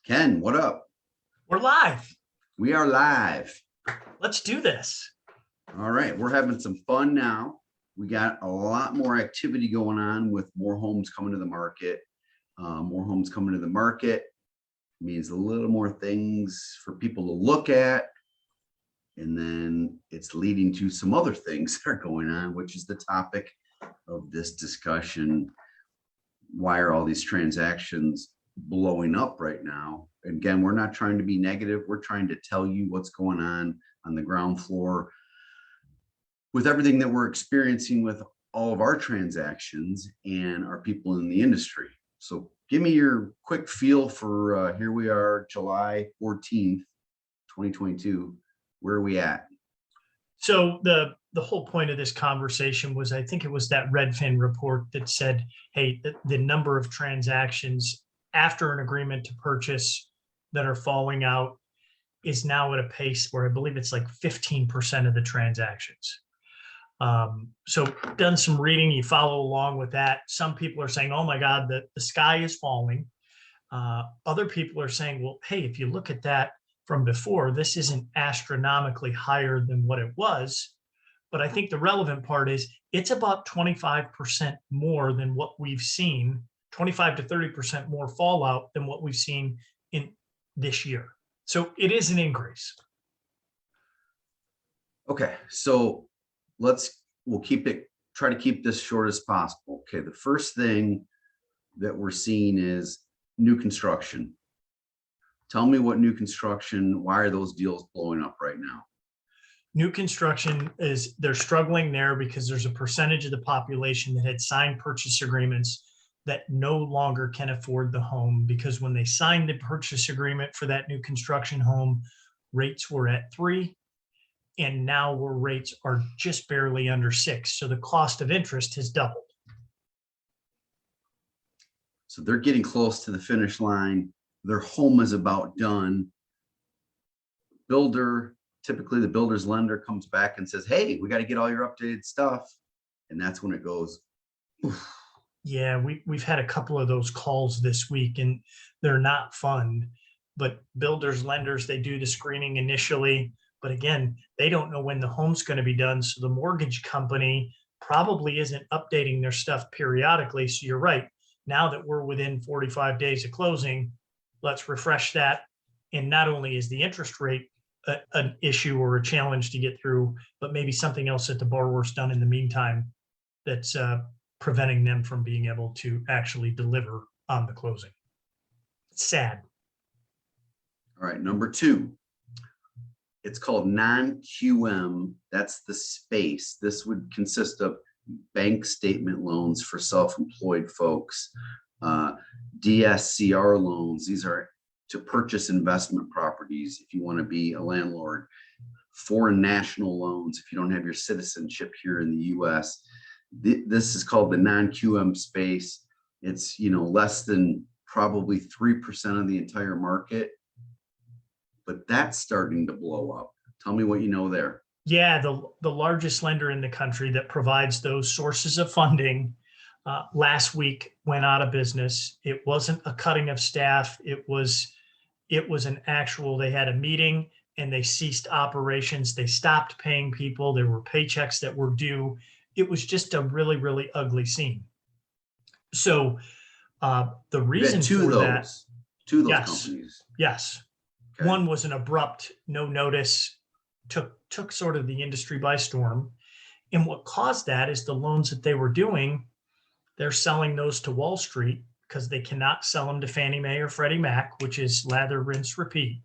Ken, what up? We're live. We are live. Let's do this. All right, we're having some fun now. We got a lot more activity going on with more homes coming to the market. More homes coming to the market means a little more things for people to look at. And then it's leading to some other things that are going on, which is the topic of this discussion. Why are all these transactions blowing up right now? Again, we're not trying to be negative. We're trying to tell you what's going on the ground floor with everything that we're experiencing with all of our transactions and our people in the industry. So give me your quick feel for here we are, July 14th, 2022. Where are we at? So the whole point of this conversation was, I think it was that Redfin report that said, hey, the number of transactions after an agreement to purchase that are falling out is now at a pace where I believe it's like 15% of the transactions. So done some reading, you follow along with that. Some people are saying, oh my God, the sky is falling. Other people are saying, well, hey, if you look at that from before, this isn't astronomically higher than what it was. But I think the relevant part is it's about 25% more than what we've seen, 25 to 30% more fallout than what we've seen in this year. So it is an increase. Okay, so we'll try to keep this short as possible. Okay, the first thing that we're seeing is new construction. Tell me what new construction, why are those deals blowing up right now? New construction they're struggling there because there's a percentage of the population that had signed purchase agreements that no longer can afford the home, because when they signed the purchase agreement for that new construction home, rates were at 3, and now where rates are just barely under 6. So the cost of interest has doubled. So they're getting close to the finish line. Their home is about done. Typically the builder's lender comes back and says, hey, we got to get all your updated stuff. And that's when it goes, oof. Yeah, we've had a couple of those calls this week, and they're not fun. But builders, lenders, they do the screening initially. But again, they don't know when the home's going to be done. So the mortgage company probably isn't updating their stuff periodically. So you're right. Now that we're within 45 days of closing, let's refresh that. And not only is the interest rate an issue or a challenge to get through, but maybe something else that the borrower's done in the meantime that's preventing them from being able to actually deliver on the closing. It's sad. All right, number 2. It's called non-QM. That's the space. This would consist of bank statement loans for self-employed folks, DSCR loans. These are to purchase investment properties if you want to be a landlord, foreign national loans if you don't have your citizenship here in the US. This is called the non-QM space. It's less than probably 3% of the entire market, but that's starting to blow up. Tell me what you know there. Yeah, the largest lender in the country that provides those sources of funding last week went out of business. It wasn't a cutting of staff. It was an actual, they had a meeting and they ceased operations. They stopped paying people. There were paychecks that were due. It was just a really, really ugly scene. So the reason for that, two of those yes, companies. Yes. Okay. One was an abrupt, no notice, took sort of the industry by storm. And what caused that is the loans that they were doing, they're selling those to Wall Street because they cannot sell them to Fannie Mae or Freddie Mac, which is lather, rinse, repeat.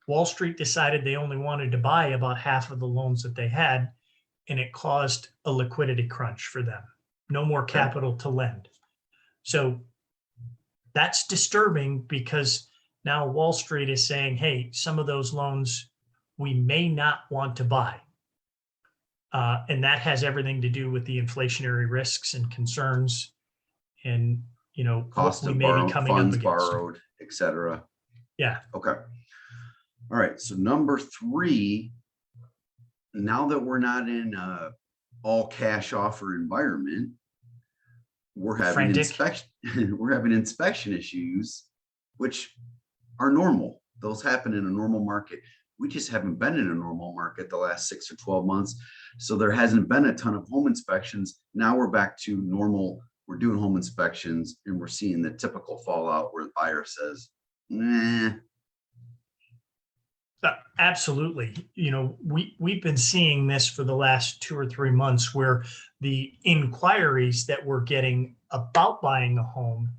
Wall Street decided they only wanted to buy about half of the loans that they had, and it caused a liquidity crunch for them. No more capital to lend. So that's disturbing, because now Wall Street is saying, hey, some of those loans we may not want to buy. And that has everything to do with the inflationary risks and concerns and, cost what we of may be coming funds up against. borrowed, etc. Yeah. Okay. All right. So number 3, now that we're not in a all cash offer environment, we're having inspection issues, which are normal. Those happen in a normal market. We just haven't been in a normal market the last 6 or 12 months. So there hasn't been a ton of home inspections. Now we're back to normal. We're doing home inspections and we're seeing the typical fallout where the buyer says, nah. Absolutely. We've been seeing this for the last 2 or 3 months where the inquiries that we're getting about buying a home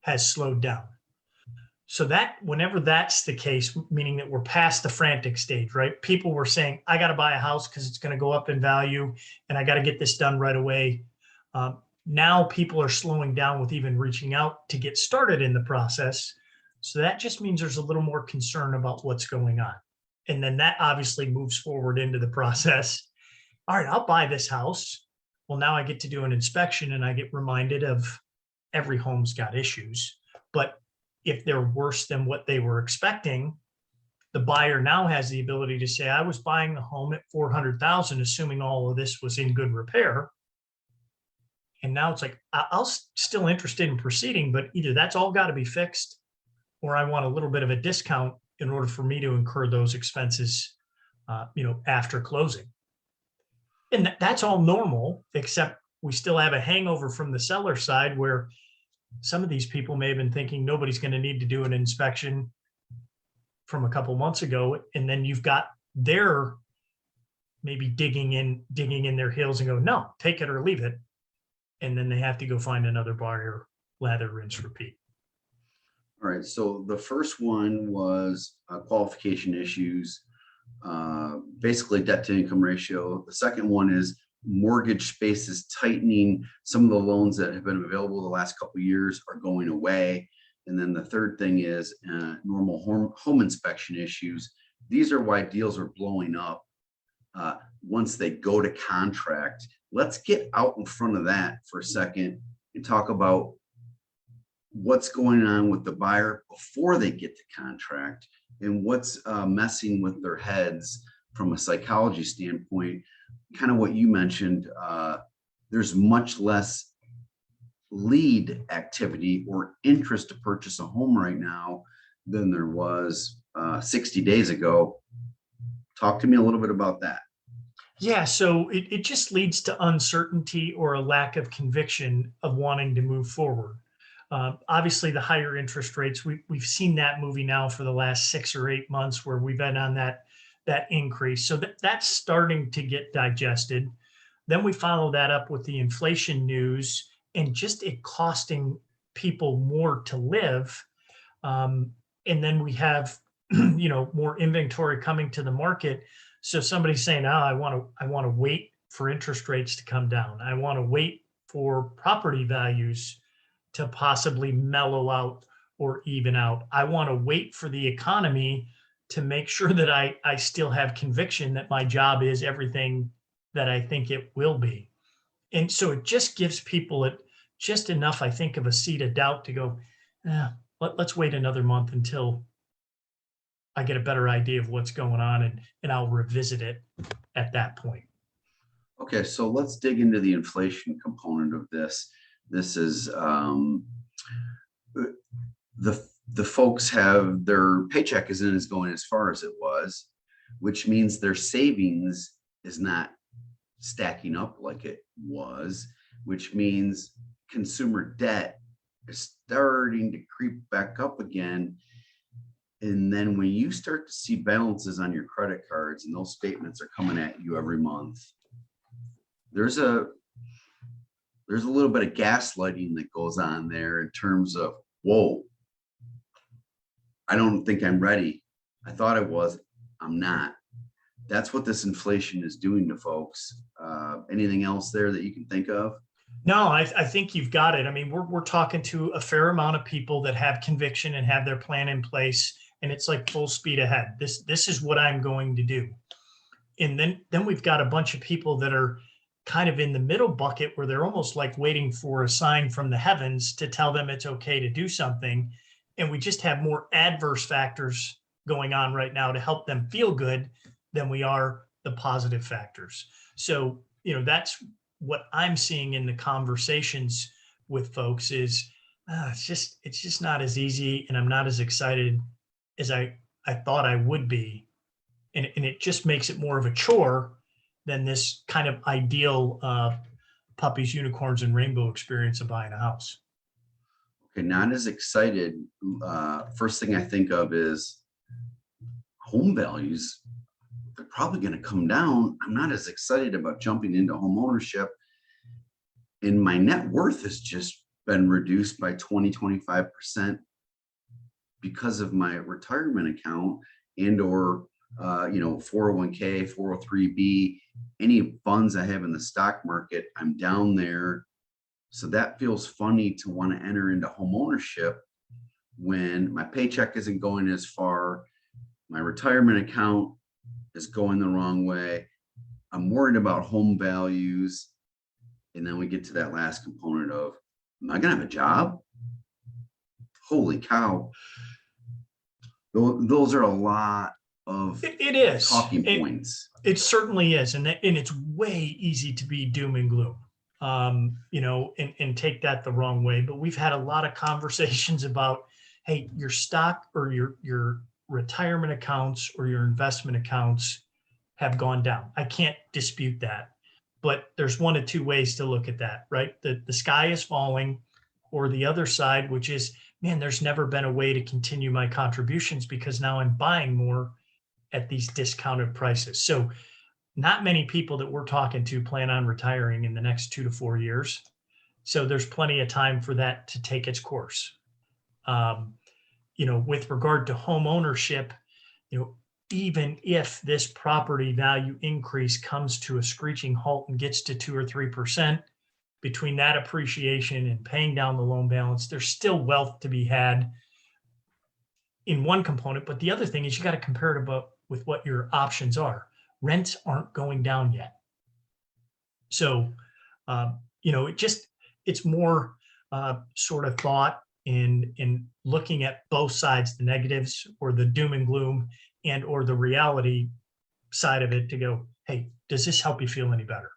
has slowed down. So that whenever that's the case, meaning that we're past the frantic stage, right? People were saying, I got to buy a house because it's going to go up in value and I got to get this done right away. Now people are slowing down with even reaching out to get started in the process. So that just means there's a little more concern about what's going on. And then that obviously moves forward into the process. All right, I'll buy this house. Well, now I get to do an inspection and I get reminded of every home's got issues. But if they're worse than what they were expecting, the buyer now has the ability to say, I was buying the home at 400,000, assuming all of this was in good repair. And now it's like, I'll still interested in proceeding, but either that's all got to be fixed or I want a little bit of a discount in order for me to incur those expenses, after closing. And that's all normal, except we still have a hangover from the seller side where some of these people may have been thinking nobody's going to need to do an inspection from a couple months ago. And then you've got their maybe digging in their heels and go, no, take it or leave it. And then they have to go find another buyer, lather, rinse, repeat. All right. So the first one was qualification issues, basically debt to income ratio. The second one is mortgage space is tightening. Some of the loans that have been available the last couple of years are going away. And then the third thing is normal home inspection issues. These are why deals are blowing up once they go to contract. Let's get out in front of that for a second and talk about what's going on with the buyer before they get to contract and what's messing with their heads from a psychology standpoint. Kind of what you mentioned, there's much less lead activity or interest to purchase a home right now than there was 60 days ago. Talk to me a little bit about that. Yeah, so it just leads to uncertainty or a lack of conviction of wanting to move forward. Obviously, the higher interest rates, we've seen that movie now for the last 6 or 8 months where we've been on that increase. So that's starting to get digested. Then we follow that up with the inflation news and just it costing people more to live. And then we have, more inventory coming to the market. So somebody's saying, I want to wait for interest rates to come down. I want to wait for property values to possibly mellow out or even out. I want to wait for the economy to make sure that I still have conviction that my job is everything that I think it will be. And so it just gives people just enough, I think, of a seed of doubt to go, let's wait another month until I get a better idea of what's going on and I'll revisit it at that point. Okay, so let's dig into the inflation component of this. This is the folks have their paycheck isn't as going as far as it was, which means their savings is not stacking up like it was, which means consumer debt is starting to creep back up again. And then when you start to see balances on your credit cards and those statements are coming at you every month, there's a little bit of gaslighting that goes on there in terms of, whoa, I don't think I'm ready. I thought I was, I'm not. That's what this inflation is doing to folks. Anything else there that you can think of? No, I think you've got it. I mean, we're talking to a fair amount of people that have conviction and have their plan in place, and it's like full speed ahead. This is what I'm going to do. And then we've got a bunch of people that are kind of in the middle bucket where they're almost like waiting for a sign from the heavens to tell them it's okay to do something. And we just have more adverse factors going on right now to help them feel good than we are the positive factors. So, that's what I'm seeing in the conversations with folks is it's just not as easy and I'm not as excited as I thought I would be. And it just makes it more of a chore than this kind of ideal puppies, unicorns, and rainbow experience of buying a house. Okay, not as excited. First thing I think of is home values. They're probably going to come down. I'm not as excited about jumping into home ownership. And my net worth has just been reduced by 20-25% because of my retirement account and or 401k, 403b, any funds I have in the stock market. I'm down there. So that feels funny to want to enter into home ownership when my paycheck isn't going as far, my retirement account is going the wrong way. I'm worried about home values. And then we get to that last component of, am I going to have a job? Holy cow. Those are a lot of It is. talking points. It certainly is. And it's way easy to be doom and gloom, and take that the wrong way. But we've had a lot of conversations about, hey, your stock or your retirement accounts or your investment accounts have gone down. I can't dispute that. But there's one of two ways to look at that, right? The sky is falling, or the other side, which is, man, there's never been a way to continue my contributions because now I'm buying more at these discounted prices. So not many people that we're talking to plan on retiring in the next 2 to 4 years. So there's plenty of time for that to take its course. With regard to home ownership, even if this property value increase comes to a screeching halt and gets to 2 or 3%, between that appreciation and paying down the loan balance, there's still wealth to be had in one component. But the other thing is you got to compare it with what your options are. Rents aren't going down yet. So, it's more sort of thought in looking at both sides, the negatives or the doom and gloom, and or the reality side of it, to go, hey, does this help you feel any better?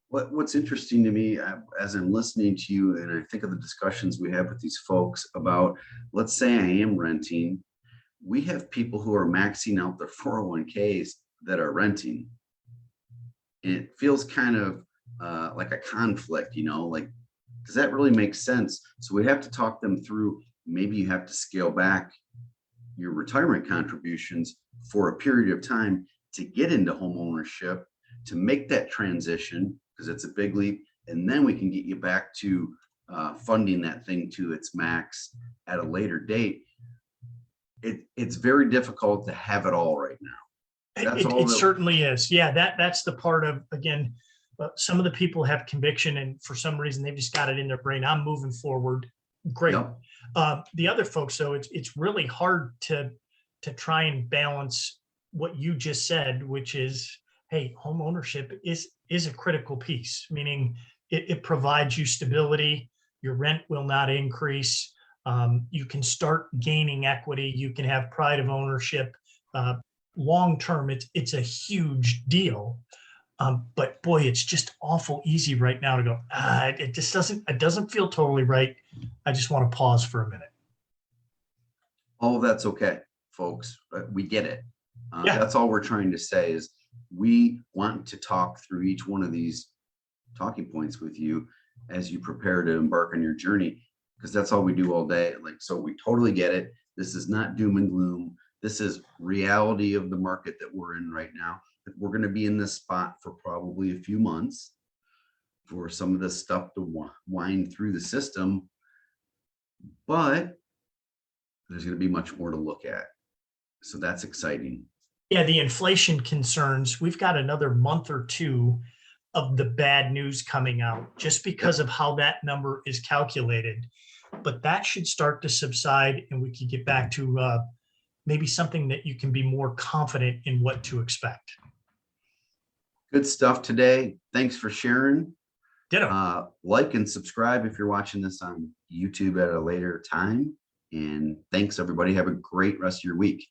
What's interesting to me as I'm listening to you, and I think of the discussions we have with these folks about, let's say I am renting, we have people who are maxing out their 401ks that are renting. And it feels kind of like a conflict, like, does that really make sense? So we have to talk them through, maybe you have to scale back your retirement contributions for a period of time to get into home ownership, to make that transition, because it's a big leap. And then we can get you back to funding that thing to its max at a later date. It's very difficult to have it all right now. It certainly is. Yeah, that's the part of, again, some of the people have conviction, and for some reason they've just got it in their brain, I'm moving forward. Great. Yep. The other folks, though, it's really hard to try and balance what you just said, which is, hey, home ownership is a critical piece, meaning it provides you stability. Your rent will not increase. You can start gaining equity. You can have pride of ownership. Long term, it's a huge deal. But boy, it's just awful easy right now to go, it doesn't feel totally right. I just want to pause for a minute. Oh, that's okay, folks. We get it. Yeah. That's all we're trying to say is we want to talk through each one of these talking points with you as you prepare to embark on your journey, because that's all we do all day. So we totally get it. This is not doom and gloom. This is reality of the market that we're in right now. We're going to be in this spot for probably a few months for some of this stuff to wind through the system, but there's going to be much more to look at. So that's exciting. Yeah, the inflation concerns, we've got another month or two of the bad news coming out just because of how that number is calculated. But that should start to subside, and we can get back to maybe something that you can be more confident in what to expect. Good stuff today. Thanks for sharing. Ditto. Like and subscribe if you're watching this on YouTube at a later time. And thanks, everybody. Have a great rest of your week.